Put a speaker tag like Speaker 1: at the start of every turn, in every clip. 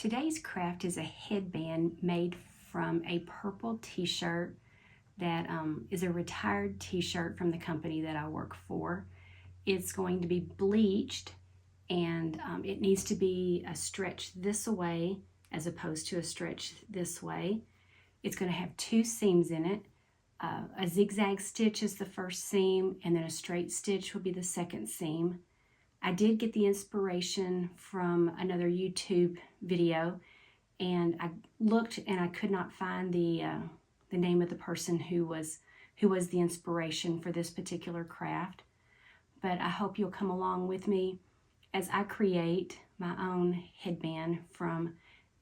Speaker 1: Today's craft is a headband made from a purple t-shirt that is a retired t-shirt from the company that I work for. It's going to be bleached, and it needs to be a stretch this way as opposed to a stretch this way. It's going to have two seams in it. A zigzag stitch is the first seam, and then a straight stitch will be the second seam. I did get the inspiration from another YouTube video, and I looked and I could not find the name of the person who was the inspiration for this particular craft. But I hope you'll come along with me as I create my own headband from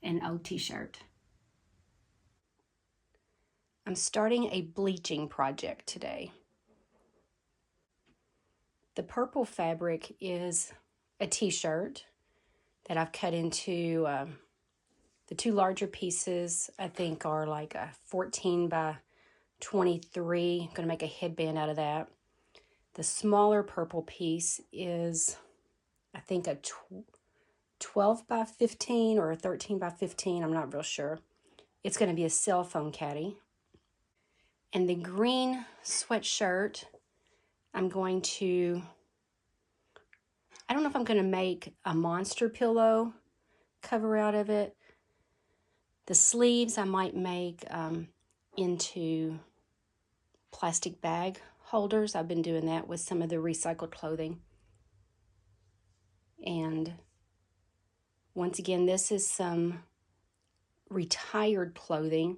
Speaker 1: an old t-shirt. I'm starting a bleaching project today. The purple fabric is a t-shirt that I've cut into, the two larger pieces I think are like a 14 by 23. I'm going to make a headband out of that. The smaller purple piece is I think a 12 by 15 or a 13 by 15, I'm not real sure. It's going to be a cell phone caddy. And the green sweatshirt, I don't know if I'm going to make a monster pillow cover out of it. The sleeves I might make into plastic bag holders. I've been doing that with some of the recycled clothing. And once again, this is some retired clothing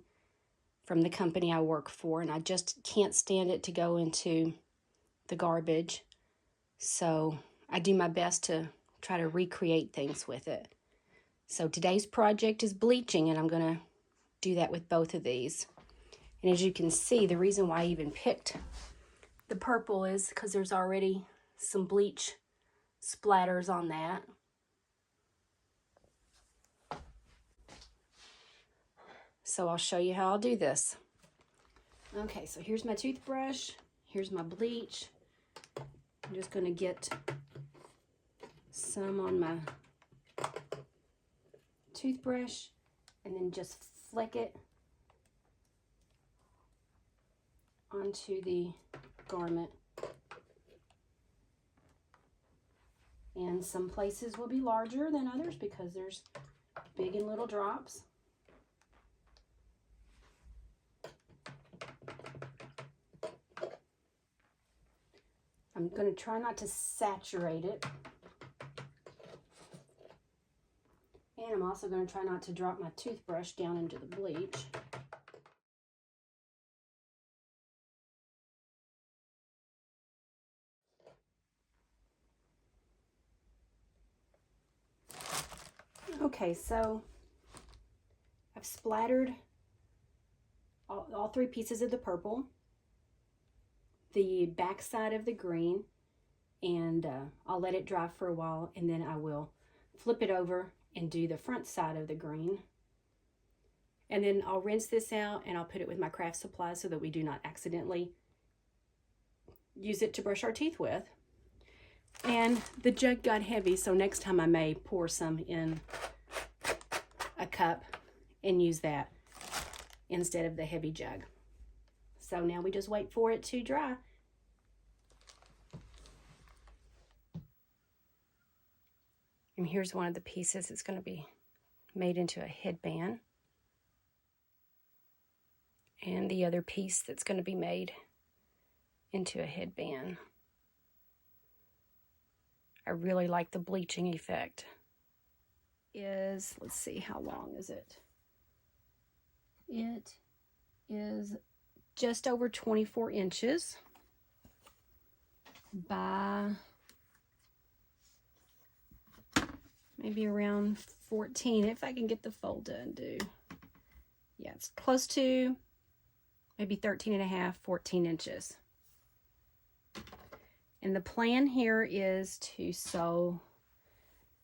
Speaker 1: from the company I work for, and I just can't stand it to go into the garbage. So I do my best to try to recreate things with it. So today's project is bleaching, and I'm going to do that with both of these. And as you can see, the reason why I even picked the purple is because there's already some bleach splatters on that. So I'll show you how I'll do this. Okay, so here's my toothbrush. Here's my bleach. I'm just going to get some on my toothbrush and then just flick it onto the garment. And some places will be larger than others because there's big and little drops. I'm going to try not to saturate it. And I'm also going to try not to drop my toothbrush down into the bleach. Okay, so I've splattered all three pieces of the purple, the back side of the green, and I'll let it dry for a while, and then I will flip it over and do the front side of the green. And then I'll rinse this out and I'll put it with my craft supplies so that we do not accidentally use it to brush our teeth with. And the jug got heavy, so next time I may pour some in a cup and use that instead of the heavy jug. So now we just wait for it to dry. And here's one of the pieces that's going to be made into a headband. And the other piece that's going to be made into a headband. I really like the bleaching effect. Let's see, how long is it? It is just over 24 inches by maybe around 14, if I can get the fold to undo. Yeah, it's close to maybe 13 and a half, 14 inches. And the plan here is to sew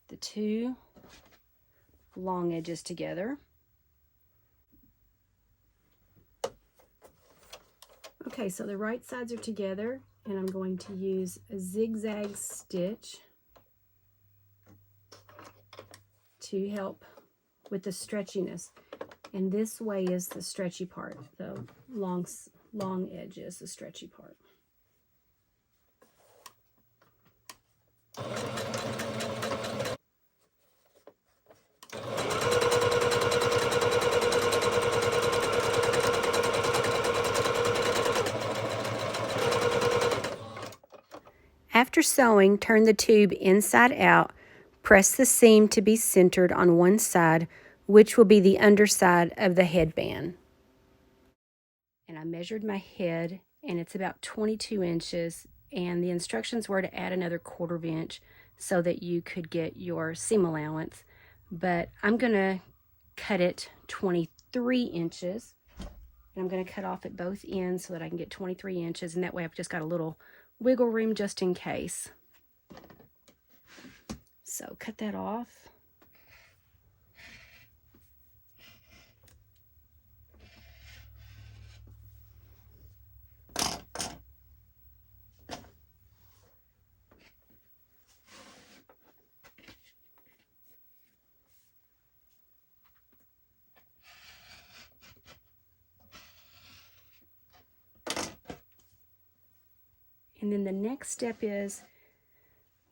Speaker 1: the two long edges together. Okay, so the right sides are together, and I'm going to use a zigzag stitch to help with the stretchiness. And this way is the stretchy part. The long edge is the stretchy part. After sewing, turn the tube inside out. Press the seam to be centered on one side, which will be the underside of the headband. And I measured my head, and it's about 22 inches, and the instructions were to add another 1/4 inch so that you could get your seam allowance. But I'm going to cut it 23 inches, and I'm going to cut off at both ends so that I can get 23 inches, and that way I've just got a little wiggle room just in case. So cut that off. And then the next step is,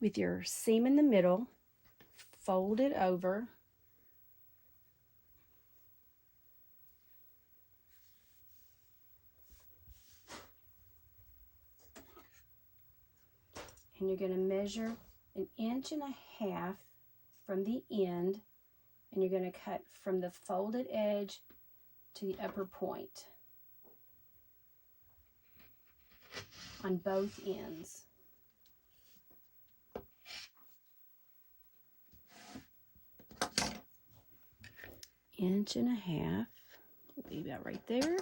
Speaker 1: with your seam in the middle, fold it over. And you're going to measure 1.5 inches from the end, and you're going to cut from the folded edge to the upper point on both ends. Inch and a half, will be about right there.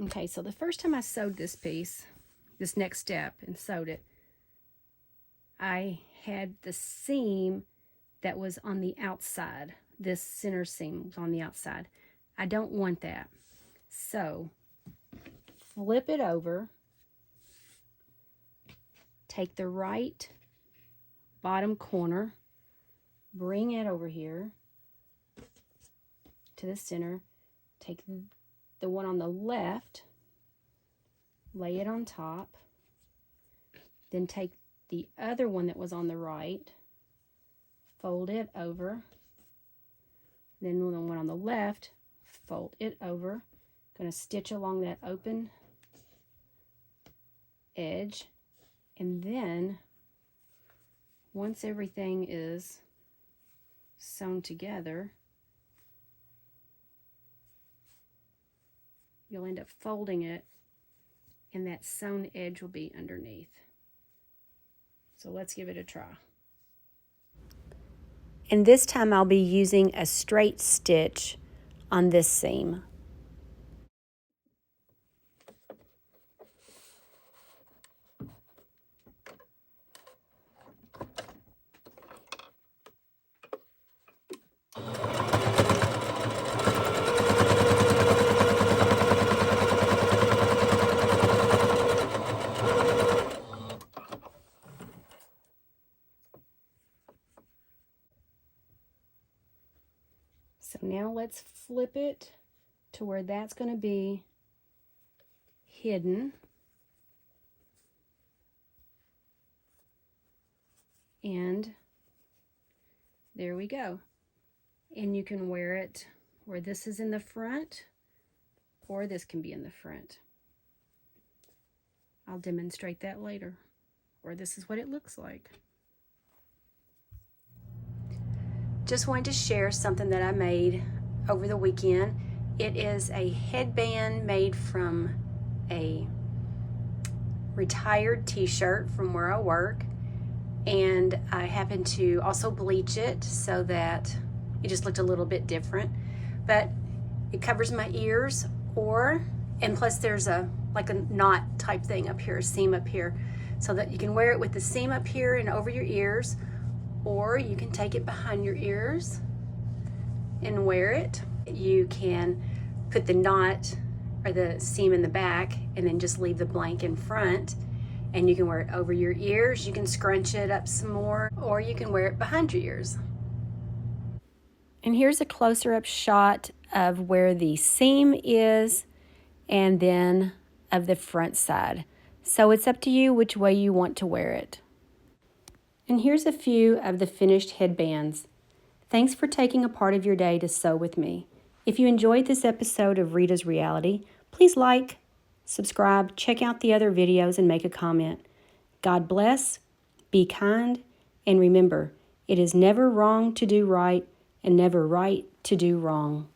Speaker 1: Okay, so the first time I sewed this piece, this next step, and sewed it, I had the seam that was on the outside. This center seam was on the outside. I don't want that. So flip it over, take the right bottom corner, bring it over here to the center, take the one on the left, lay it on top, then take the other one that was on the right, fold it over, then the one on the left, fold it over. Going to stitch along that open edge, and then once everything is sewn together, you'll end up folding it, and that sewn edge will be underneath. So let's give it a try. And this time I'll be using a straight stitch on this seam. So now let's flip it to where that's going to be hidden. And there we go. And you can wear it where this is in the front, or this can be in the front. I'll demonstrate that later. Or this is what it looks like. Just wanted to share something that I made over the weekend. It is a headband made from a retired t-shirt from where I work, and I happened to also bleach it so that it just looked a little bit different. But it covers my ears, and plus there's like a knot type thing up here, a seam up here, so that you can wear it with the seam up here and over your ears, or you can take it behind your ears and wear it. You can put the knot or the seam in the back, and then just leave the blank in front. And you can wear it over your ears, you can scrunch it up some more, or you can wear it behind your ears. And here's a closer up shot of where the seam is and then of the front side. So it's up to you which way you want to wear it. And here's a few of the finished headbands. Thanks for taking a part of your day to sew with me. If you enjoyed this episode of Rita's Reality, please like, subscribe, check out the other videos, and make a comment. God bless, be kind, and remember, it is never wrong to do right and never right to do wrong.